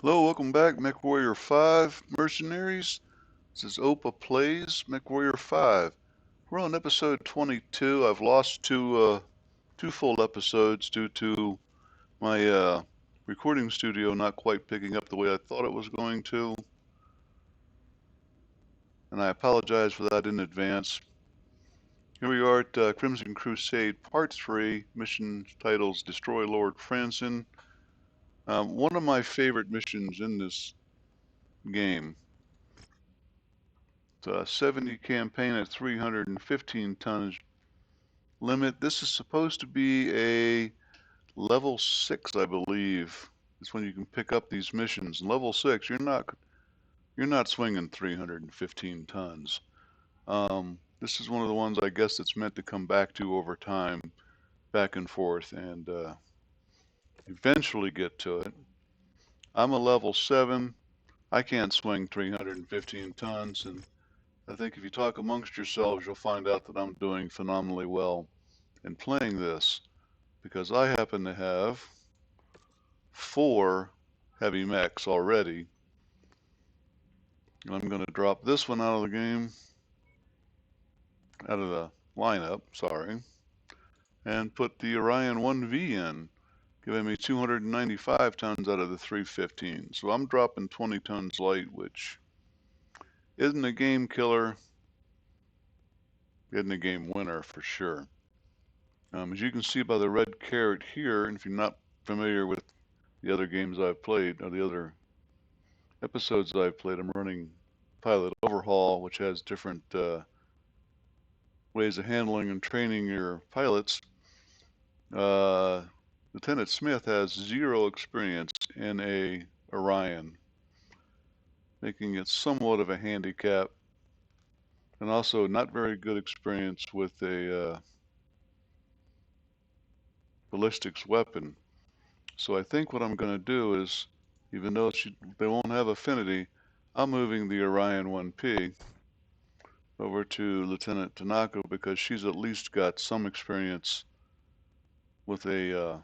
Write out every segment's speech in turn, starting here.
Hello, welcome back, MechWarrior 5 Mercenaries. This is Opa Plays MechWarrior 5. We're on episode 22. I've lost two full episodes due to my recording studio not quite picking up the way I thought it was going to. And I apologize for that in advance. Here we are at Crimson Crusade Part 3, mission titles Destroy Lord Franson. One of my favorite missions in this game. 70 campaign at 315 tons limit. This is supposed to be a level 6, I believe. It's when you can pick up these missions. Level 6, you're not swinging 315 tons. This is one of the ones I guess that's meant to come back to over time, back and forth, and eventually get to it. I'm a level 7. I can't swing 315 tons, and I think if you talk amongst yourselves, you'll find out that I'm doing phenomenally well in playing this, because I happen to have 4 heavy mechs already. I'm going to drop this one out of the game, out of the lineup, sorry, and put the Orion 1V in, giving me 295 tons out of the 315. So I'm dropping 20 tons light, which isn't a game killer, isn't a game winner for sure. As you can see by the red caret here, and if you're not familiar with the other games I've played, or the other episodes I've played, I'm running Pilot Overhaul, which has different ways of handling and training your pilots. Lieutenant Smith has 0 experience in a Orion, making it somewhat of a handicap, and also not very good experience with a ballistics weapon. So I think what I'm going to do is, even though they won't have affinity, I'm moving the Orion 1P over to Lieutenant Tanaka, because she's at least got some experience with a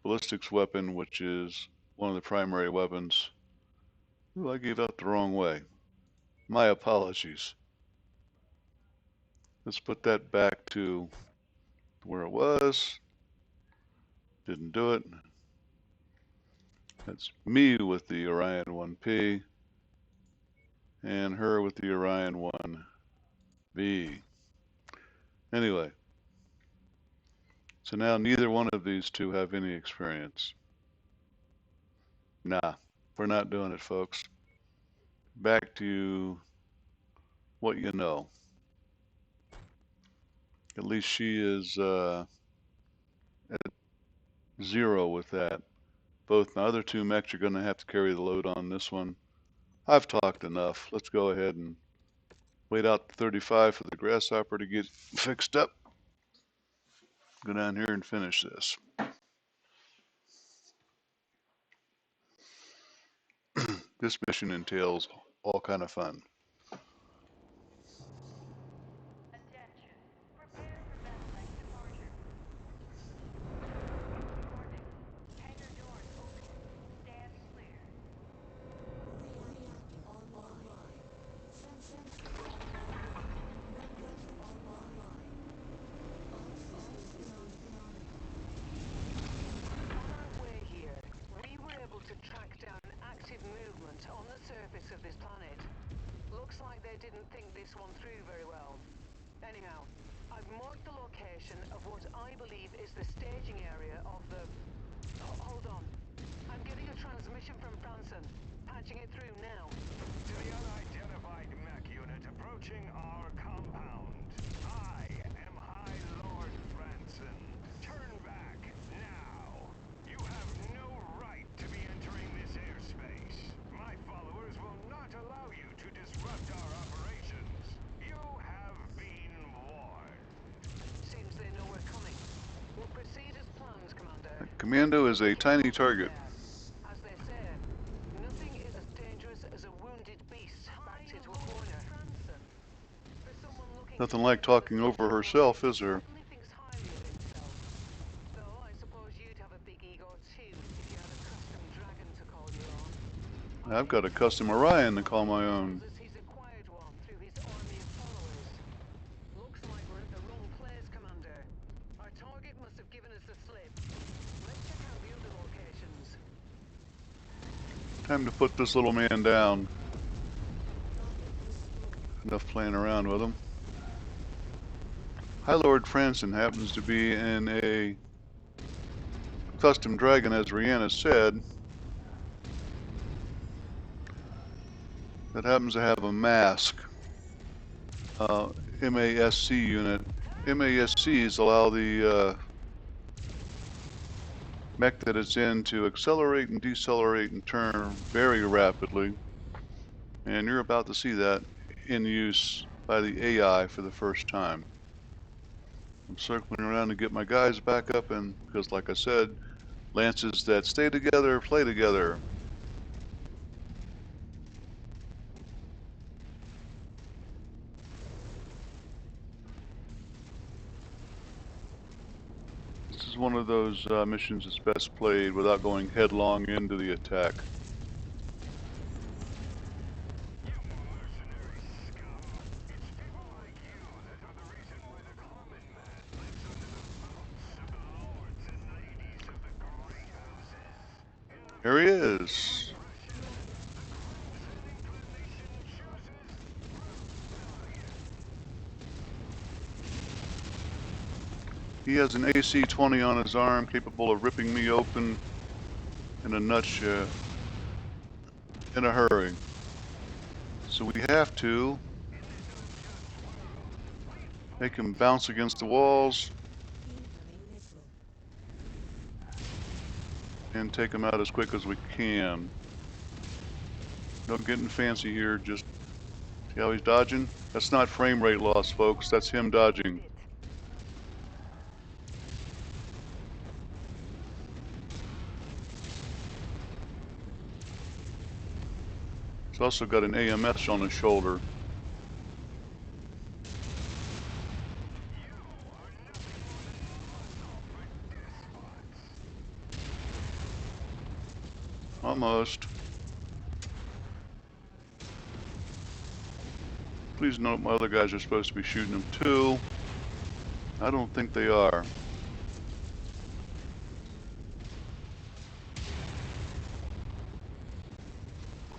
ballistics weapon, which is one of the primary weapons. Ooh, I gave out the wrong way. My apologies. Let's put that back to where it was. Didn't do it. That's me with the Orion 1P and her with the Orion 1V. Anyway, so now neither one of these two have any experience. Nah, we're not doing it, folks. Back to what you know. At least she is at 0 with that. Both the other 2 mechs are going to have to carry the load on this one. I've talked enough. Let's go ahead and wait out 35 for the grasshopper to get fixed up. Go down here and finish this. This mission entails all kind of fun. Attention. Prepare for battlemech departure. Warning. Hangar doors open. Stand clear. Reactor online. Sensor online. Weapon online. All systems phenomenal. On our way here, we were able to track down active movement on the surface of this planet. Looks like they didn't think this one through very well. Anyhow, I've marked the location of what I believe is the staging area of the... Hold on. I'm getting a transmission from Franson. Patching it through now. To the unidentified mech unit approaching our compound. I am High Lord Franson. Turn back now. You have no right to be entering this airspace. My followers will not allow you to disrupt our operations. You have been warned. Seems they know we're coming. We'll proceed as planned, Commander. Commando is a tiny target. As they say, nothing is as dangerous as a wounded beast backed into a corner. For someone looking Nothing like talking over herself, is there? certainly thinks highly of himself. Though I suppose you'd have a big ego too if you had a custom dragon to call you on. I've got a custom Orion to call my own. Tells us he's acquired one through his army of followers. Looks like we're at the wrong place, Commander. Our target must have given us the slip. Let's check out the other locations. Time to put this little man down. Enough playing around with him. High Lord Franson happens to be in a custom dragon, as Rihanna said, that happens to have a mask, MASC unit. MASCs allow the mech that it's in to accelerate and decelerate and turn very rapidly. And you're about to see that in use by the AI for the first time. I'm circling around to get my guys back up, and because like I said, lances that stay together play together. This is one of those missions that's best played without going headlong into the attack. You mercenary scum. It's people like you that are the reason why the common man lives under the boots of the lords and ladies of the great houses. In the Here he face of is. oppression, the crimson inclination chooses rebellion. He has an AC-20 on his arm, capable of ripping me open in a nutshell, in a hurry. So we have to make him bounce against the walls Incoming missile. and take him out as quick as we can. No getting fancy here, just see how he's dodging? That's not frame rate loss, folks, that's him dodging. He's also got an AMS on his shoulder. Almost. Please note my other guys are supposed to be shooting him too. I don't think they are.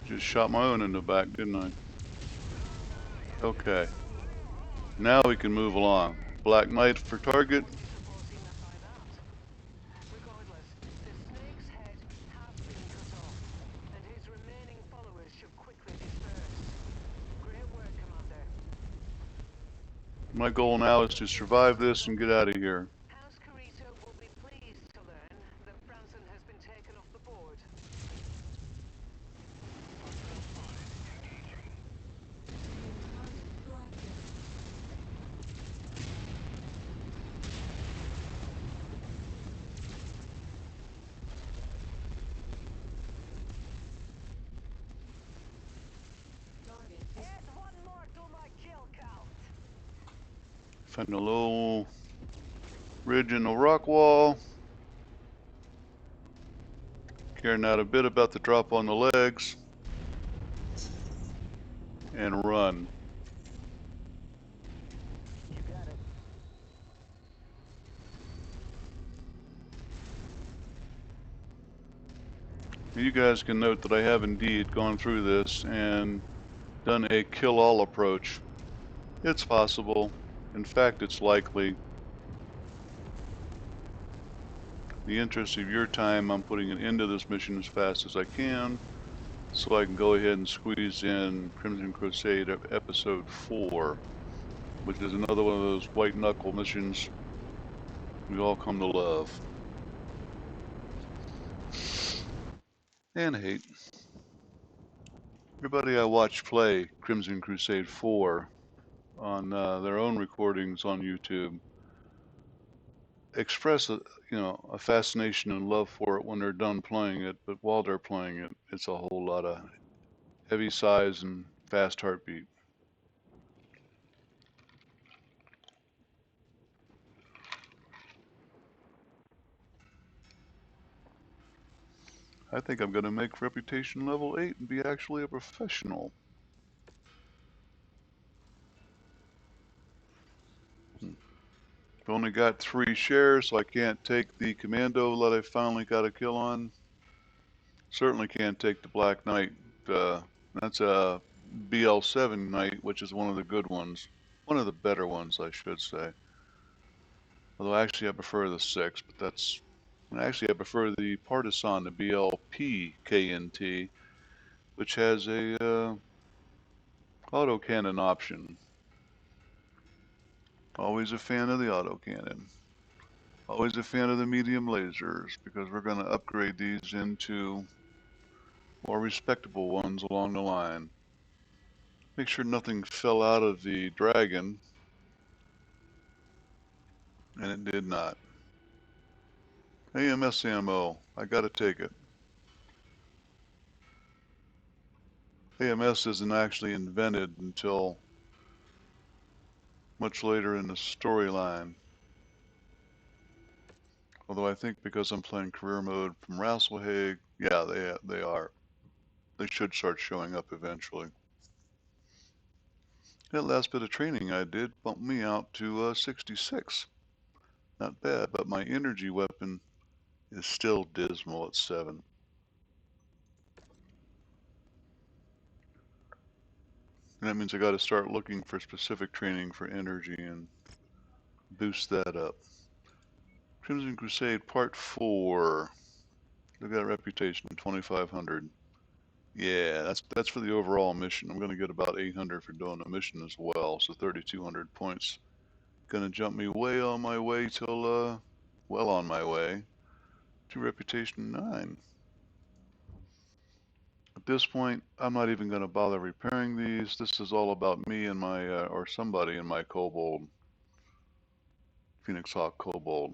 Just shot my own in the back, didn't I? Okay. Now we can move along. Black Knight for target. Supporting that by that. Regardless, the snake's head has been cut off, and his remaining followers should quickly disperse. Great work, Commander. My goal now is to survive this and get out of here. House Carito will be pleased to learn that Franson has been taken off the board. Enhanced blackness. Target is Add one more to my kill count. Find a low ridge in the rock wall. Care not a bit about the drop on the legs. And run. You got it. You guys can note that I have indeed gone through this and done a kill-all approach. It's possible. In fact, it's likely. In the interest of your time, I'm putting an end to this mission as fast as I can, so I can go ahead and squeeze in Crimson Crusade Episode 4, which is another one of those white knuckle missions we all come to love and hate. Everybody I watch play Crimson Crusade 4 on their own recordings on YouTube express a fascination and love for it when they're done playing it, but while they're playing it, it's a whole lot of heavy sighs and fast heartbeat. I think I'm going to make reputation level 8 and be actually a professional. I've only got 3 shares, so I can't take the commando that I finally got a kill on. Certainly can't take the Black Knight. That's a BL7 Knight, which is one of the good ones. One of the better ones, I should say. Although actually I prefer the 6, but that's... Actually I prefer the Partisan, the BLP KNT, which has a autocannon option. Always a fan of the autocannon. Always a fan of the medium lasers, because we're going to upgrade these into more respectable ones along the line. Make sure nothing fell out of the Dragon, and it did not. AMS ammo, I gotta take it. AMS isn't actually invented until much later in the storyline. Although I think because I'm playing career mode from Rasalhague, yeah, they are. They should start showing up eventually. That last bit of training I did bumped me out to 66. Not bad, but my energy weapon is still dismal at 7. And that means I got to start looking for specific training for energy and boost that up. Crimson Crusade Part 4. Look at that reputation, 2,500. Yeah, that's for the overall mission. I'm going to get about 800 for doing the mission as well, so 3,200 points. Going to jump me way on my way till, well on my way to reputation 9. At this point, I'm not even going to bother repairing these. This is all about me and my, or somebody in my Kobold, Phoenix Hawk Kobold.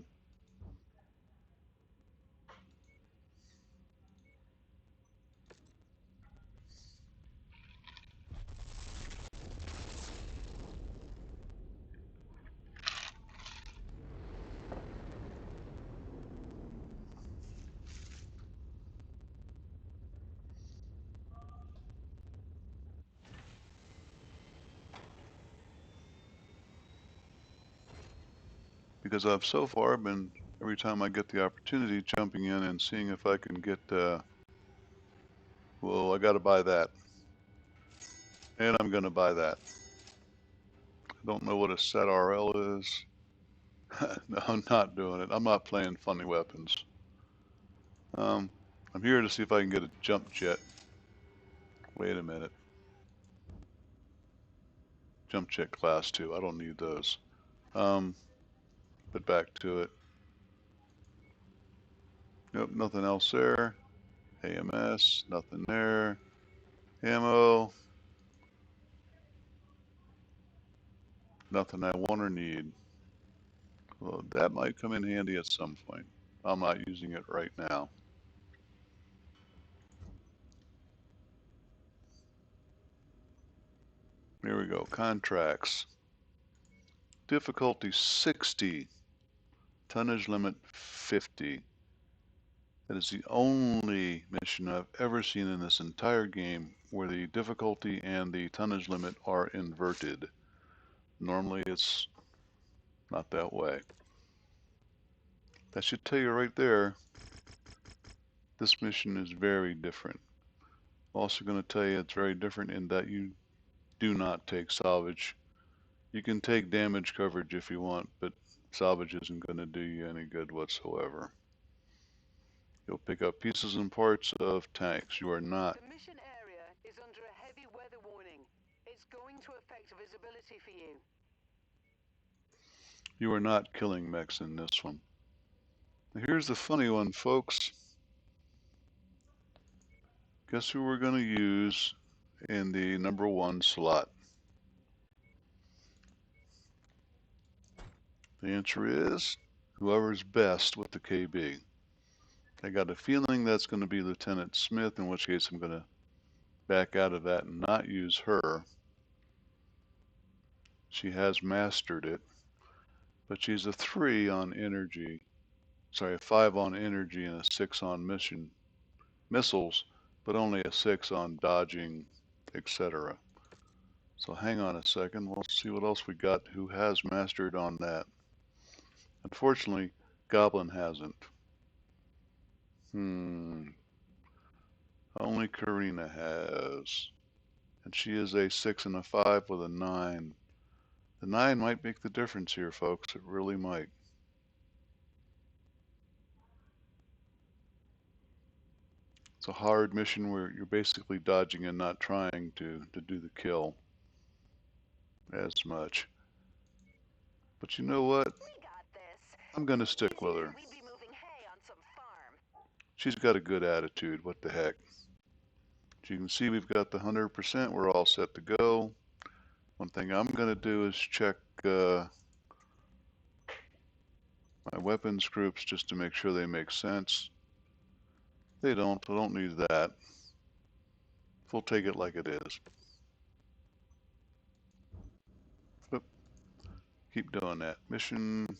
Because I've so far been, every time I get the opportunity, jumping in and seeing if I can get, well, I got to buy that. And I'm going to buy that. I don't know what a set RL is. No, I'm not doing it. I'm not playing funny weapons. I'm here to see if I can get a jump jet. Wait a minute. Jump jet class 2. I don't need those. But back to it. Nope, nothing else there. AMS, nothing there. Ammo, nothing I want or need. Well, that might come in handy at some point. I'm not using it right now. Here we go, contracts. Difficulty 60, tonnage limit 50. That is the only mission I've ever seen in this entire game where the difficulty and the tonnage limit are inverted. Normally it's not that way. That should tell you right there, this mission is very different. I'm also going to tell you it's very different in that you do not take salvage. You can take damage coverage if you want, but salvage isn't going to do you any good whatsoever. You'll pick up pieces and parts of tanks. You are not. The mission area is under a heavy weather warning. It's going to affect visibility for you. You are not killing mechs in this one. Here's the funny one, folks. Guess who we're going to use in the number 1 slot? The answer is whoever's best with the KB. I got a feeling that's going to be Lieutenant Smith, in which case I'm going to back out of that and not use her. She has mastered it, but she's a 3 on energy. Sorry, a 5 on energy and a 6 on mission. missiles, but only a 6 on dodging, etc. So hang on a second, we'll see what else we got who has mastered on that. Unfortunately, Goblin hasn't. Only Karina has. And she is a 6 and a 5 with a 9. The 9 might make the difference here, folks. It really might. It's a hard mission where you're basically dodging and not trying to do the kill as much. But you know what? We got this. I'm going to stick with her. We'd be moving hay on some farm. She's got a good attitude. What the heck? As you can see, we've got the 100%. We're all set to go. One thing I'm going to do is check my weapons groups just to make sure they make sense. They don't. I don't need that. We'll take it like it is. Oop. Keep doing that. Mission.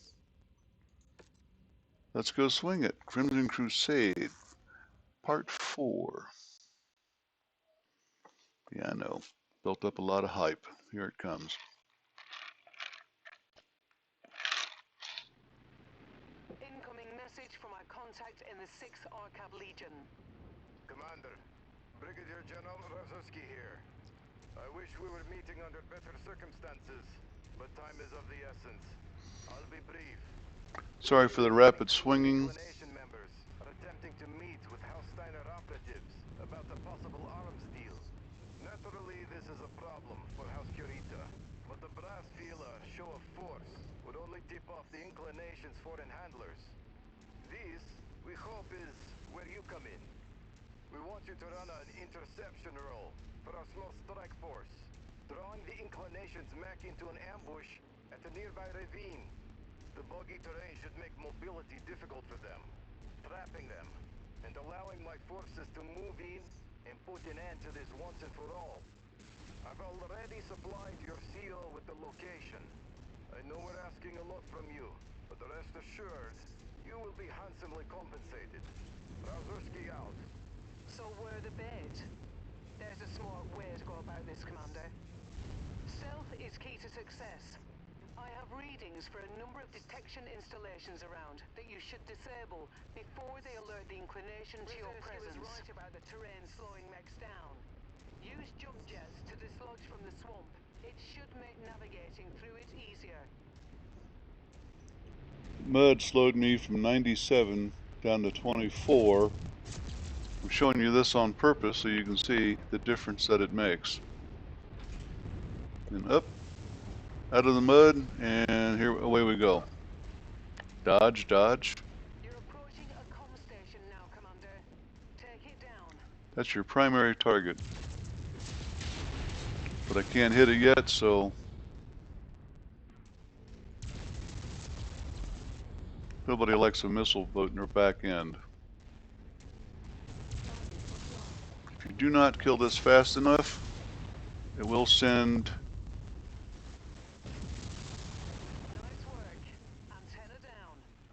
Let's go swing it. Crimson Crusade, Part 4. Yeah, I know. Built up a lot of hype. Here it comes. Incoming message from our contact in the 6th Arcab Legion. Commander, Brigadier General Razuski here. I wish we were meeting under better circumstances, but time is of the essence. I'll be brief. Sorry for the rapid swinging. Inclination members are attempting to meet with Hallsteiner operatives about a possible arms deal. Naturally, this is a problem for House Curita, but the brass feel a show of force would only tip off the inclinations foreign handlers. This, we hope, is where you come in. We want you to run an interception role for our small strike force, drawing the inclinations mech into an ambush at a nearby ravine. The boggy terrain should make mobility difficult for them, trapping them, and allowing my forces to move in and put an end to this once and for all. I've already supplied your CO with the location. I know we're asking a lot from you, but rest assured, you will be handsomely compensated. Razurski out. So we're the bait. There's a smart way to go about this, Commander. Stealth is key to success. I have readings for a number of detection installations around that you should disable before they alert the inclination to your presence. Was right about the terrain slowing mechs down. Use jump jets to dislodge from the swamp. It should make navigating through it easier. Mud slowed me from 97 down to 24. I'm showing you this on purpose so you can see the difference that it makes. And up, out of the mud, and here away we go. Dodge, dodge. You're approaching a comm station now, Commander. Take it down. That's your primary target. But I can't hit it yet, so nobody likes a missile boat in their back end. If you do not kill this fast enough, it will send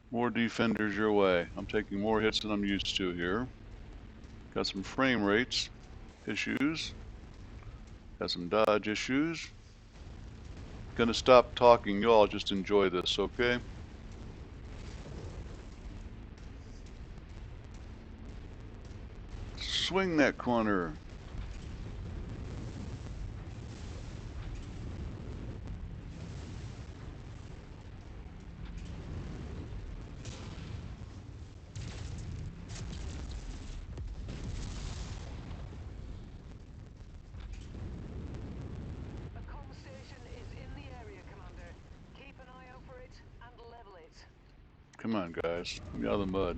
more defenders your way. I'm taking more hits than I'm used to here. Got some frame rates issues. Got some dodge issues. Gonna stop talking. You all just enjoy this, okay? Swing that corner. Come on, guys. Get me out of the mud.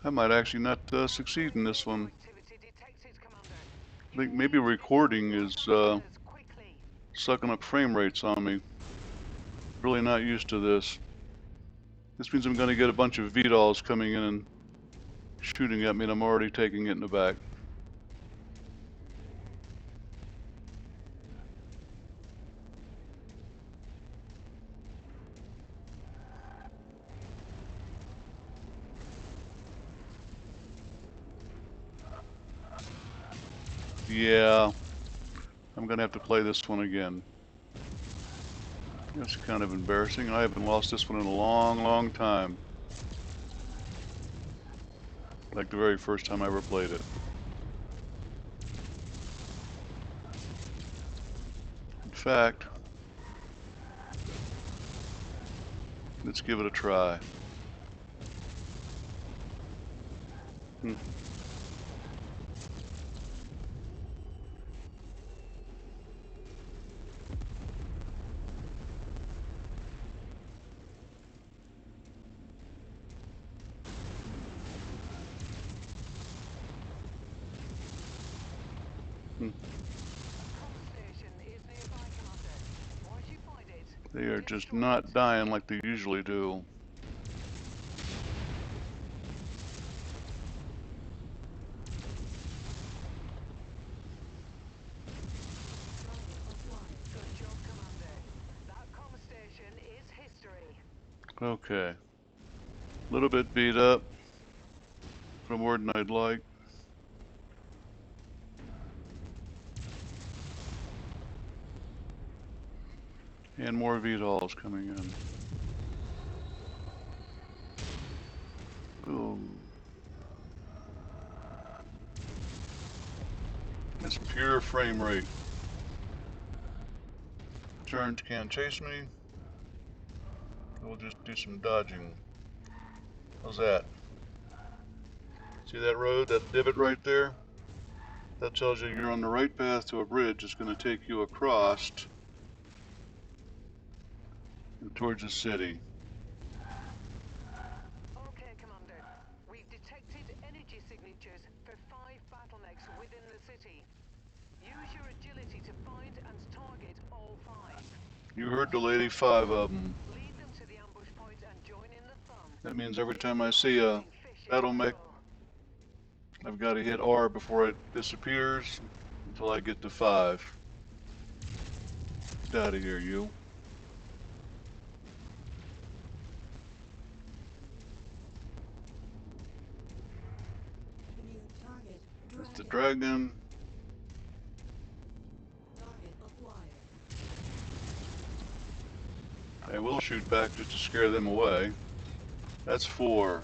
I might actually not succeed in this one. I think maybe recording is Quickly. sucking up frame rates on me. Really not used to this. This means I'm going to get a bunch of VTOLs coming in and shooting at me, and I'm already taking it in the back. Yeah, I'm going to have to play this one again. That's kind of embarrassing. I haven't lost this one in a long, long time. Like the very first time I ever played it. In fact, let's give it a try. Hmm. They are just not dying like they usually do. Okay. A little bit beat up. For more than I'd like. And more VTOLs coming in. Boom. It's pure frame rate. Turns can't chase me. We'll just do some dodging. How's that? See that road, that divot right there? That tells you you're on the right path to a bridge. It's going to take you across and towards the city. Okay, Commander. We've detected energy signatures for 5 battlemechs within the city. Use your agility to find and target all 5. You heard the lady, 5 of them. Lead them to the ambush point and join in the fun. That means every time I see a battlemech, I've got to hit R before it disappears until I get to 5. Get out of here, you. New target. That's the dragon. Target acquired. I will shoot back just to scare them away. That's 4.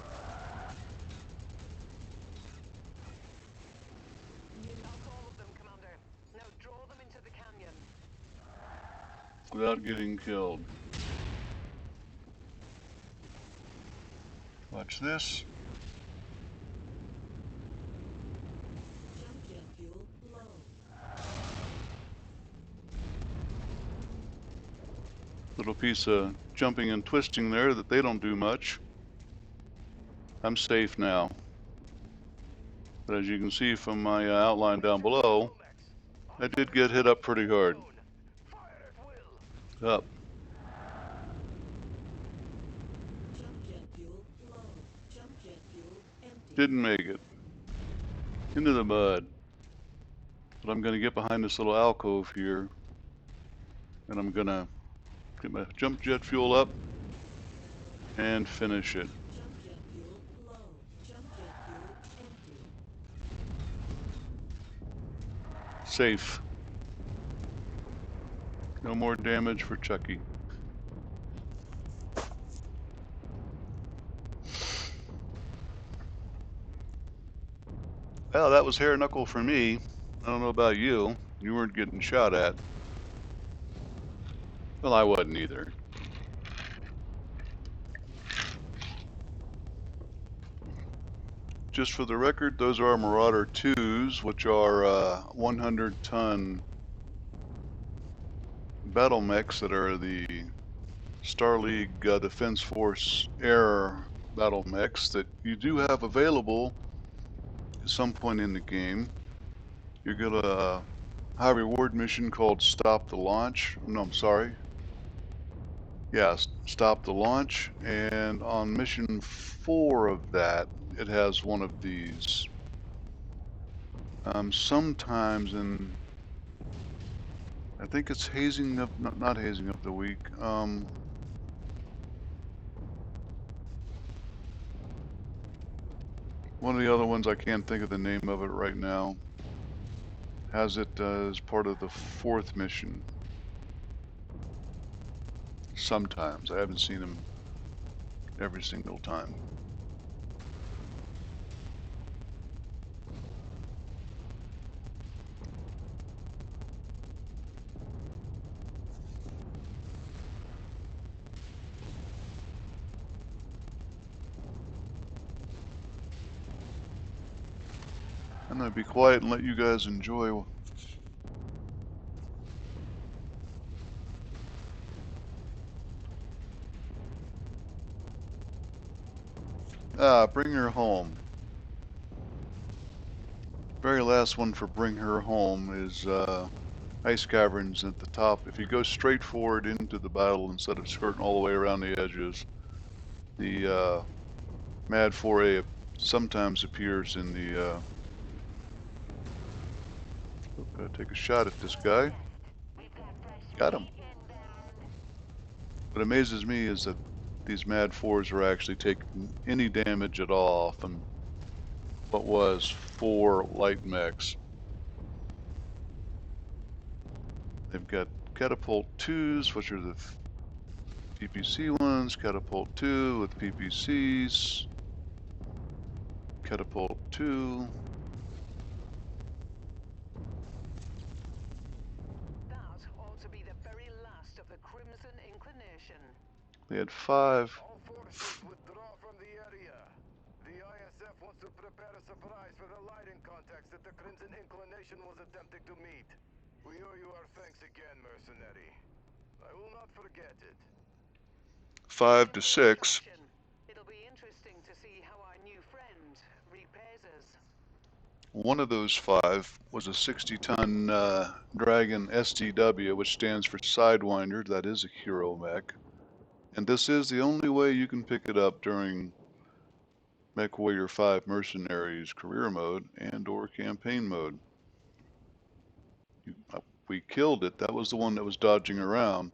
That's all of them, Commander. Now draw them into the canyon. Without getting killed. Watch this. Jump jet fuel low. Little piece of jumping and twisting there that they don't do much. I'm safe now. But as you can see from my outline down below, I did get hit up pretty hard. Up. Jump jet fuel low. Jump jet fuel empty. Didn't make it. Into the mud. But I'm going to get behind this little alcove here. And I'm going to get my jump jet fuel up and finish it. Jump jet fuel low. Jump jet fuel empty. Safe. No more damage for Chucky. Well, that was hair knuckle for me. I don't know about you. You weren't getting shot at. Well, I wasn't either. Just for the record, those are Marauder 2s, which are 100-ton battlemechs that are the Star League Defense Force Air battlemechs that you do have available at some point in the game. You get a high reward mission called Stop the Launch. No, I'm sorry. Yeah, Stop the Launch. And on mission 4 of that, it has one of these. Sometimes in, I think it's hazing up, not hazing up the week. One of the other ones, I can't think of the name of it right now, has it as part of the 4th mission. Sometimes. I haven't seen them every single time. I'm gonna be quiet and let you guys enjoy. Bring her home. Very last one for bring her home is ice caverns at the top. If you go straight forward into the battle instead of skirting all the way around the edges, the Mad Foray sometimes appears in the. Gotta take a shot at this guy. Got him. What amazes me is that these Mad Fours are actually taking any damage at all from what was 4 light mechs. They've got Catapult 2s, which are the PPC ones, Catapult 2 with PPCs, Catapult 2. That ought to be the very last of the Crimson Inclination. They had 5. All forces withdraw from the area. The ISF wants to prepare a surprise for the lighting contacts that the Crimson Inclination was attempting to meet. We owe you our thanks again, mercenary. I will not forget it. 5 to 6. It'll be interesting to see how our new friend repays us. One of those 5 was a 60-ton Dragon STW, which stands for Sidewinder. That is a hero mech. And this is the only way you can pick it up during MechWarrior 5 Mercenaries career mode and or campaign mode. We killed it. That was the one that was dodging around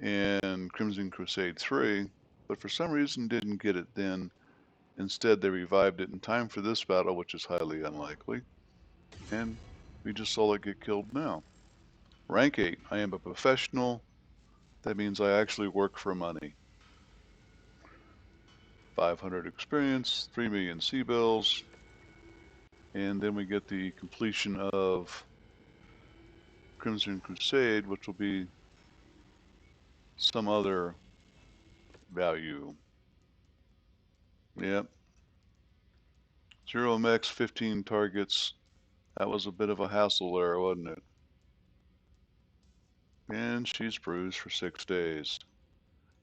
in Crimson Crusade 3, but for some reason didn't get it then. Instead, they revived it in time for this battle, which is highly unlikely. And we just saw it get killed now. Rank 8. I am a professional. That means I actually work for money. 500 experience, 3 million C-bills, and then we get the completion of Crimson Crusade, which will be some other value. Yep. 0 mechs, 15 targets. That was a bit of a hassle there, wasn't it? And she's bruised for 6 days.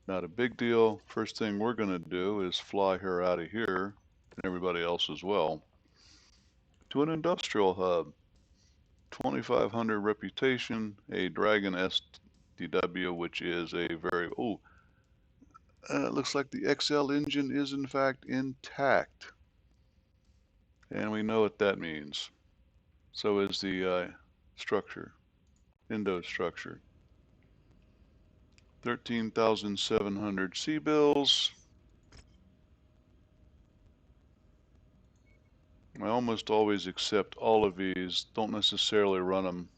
Not a big deal. First thing we're going to do is fly her out of here, and everybody else as well, to an industrial hub. 2,500 reputation, a Dragon SDW, which is a very, it looks like the XL engine is in fact intact. And we know what that means. So is the structure, Indo structure. 13,700 C-bills. I almost always accept all of these, don't necessarily run them.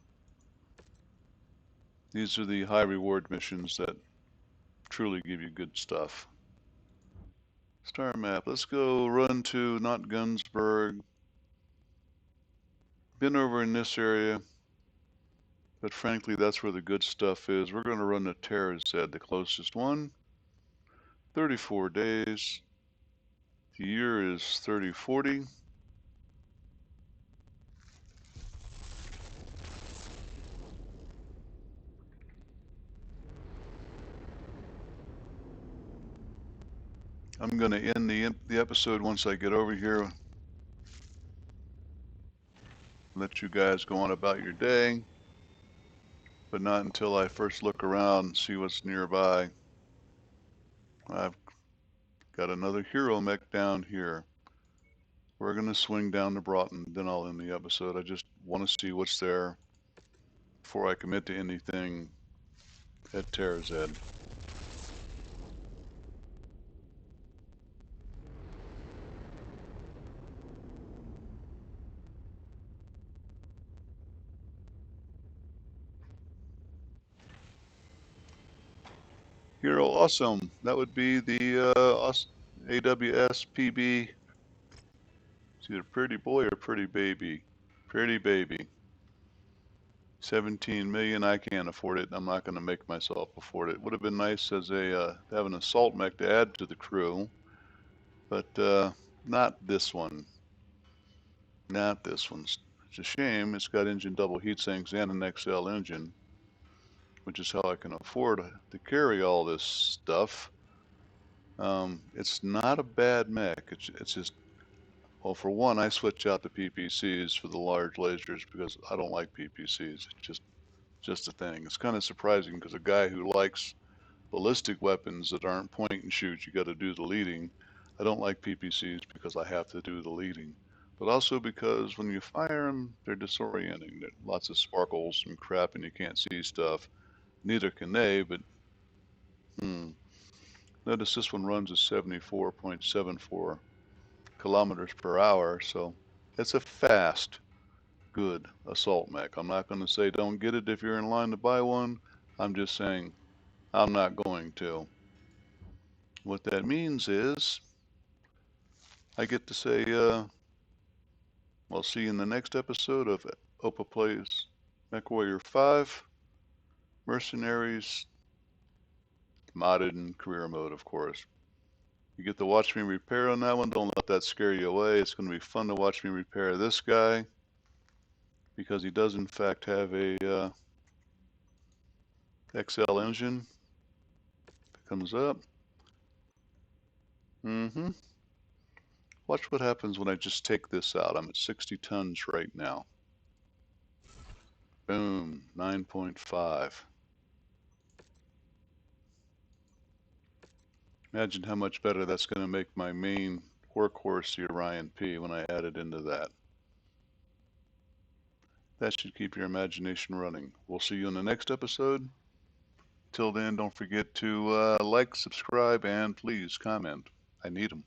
These are the high reward missions that truly give you good stuff. Star map, let's go run to not Gunsberg. Been over in this area, but frankly that's where the good stuff is. We're going to run to Terrazed, the closest one. 34 days. The year is 3040. I'm going to end the episode once I get over here. let you guys go on about your day, but not until I first look around and see what's nearby. I've got another hero mech down here. We're going to swing down to Broughton, then I'll end the episode. I just want to see what's there before I commit to anything at Terra's Head. Hero awesome. That would be the AWS PB. It's either pretty boy or pretty baby. Pretty baby. 17 million. I can't afford it. I'm not going to make myself afford it. Would have been nice as a have an assault mech to add to the crew, but not this one. Not this one. It's a shame. It's got engine double heat sinks and an XL engine, which is how I can afford to carry all this stuff. It's not a bad mech. It's just, well, for one, I switch out the PPCs for the large lasers because I don't like PPCs. It's just a thing. It's kind of surprising because a guy who likes ballistic weapons that aren't point and shoot, you got to do the leading. I don't like PPCs because I have to do the leading, but also because when you fire them, they're disorienting. There are lots of sparkles and crap, and you can't see stuff. Neither can they, but notice this one runs at 74.74 kilometers per hour, so it's a fast, good assault mech. I'm not going to say don't get it if you're in line to buy one. I'm just saying I'm not going to. What that means is I get to say, well, see you in the next episode of Opa Plays MechWarrior 5, Mercenaries, modded and career mode, of course. You get to watch me repair on that one. Don't let that scare you away. It's going to be fun to watch me repair this guy because he does, in fact, have a XL engine. If it comes up. Watch what happens when I just take this out. I'm at 60 tons right now. Boom, 9.5. Imagine how much better that's going to make my main workhorse, the Orion P, when I add it into that. That should keep your imagination running. We'll see you in the next episode. Till then, don't forget to like, subscribe, and please comment. I need them.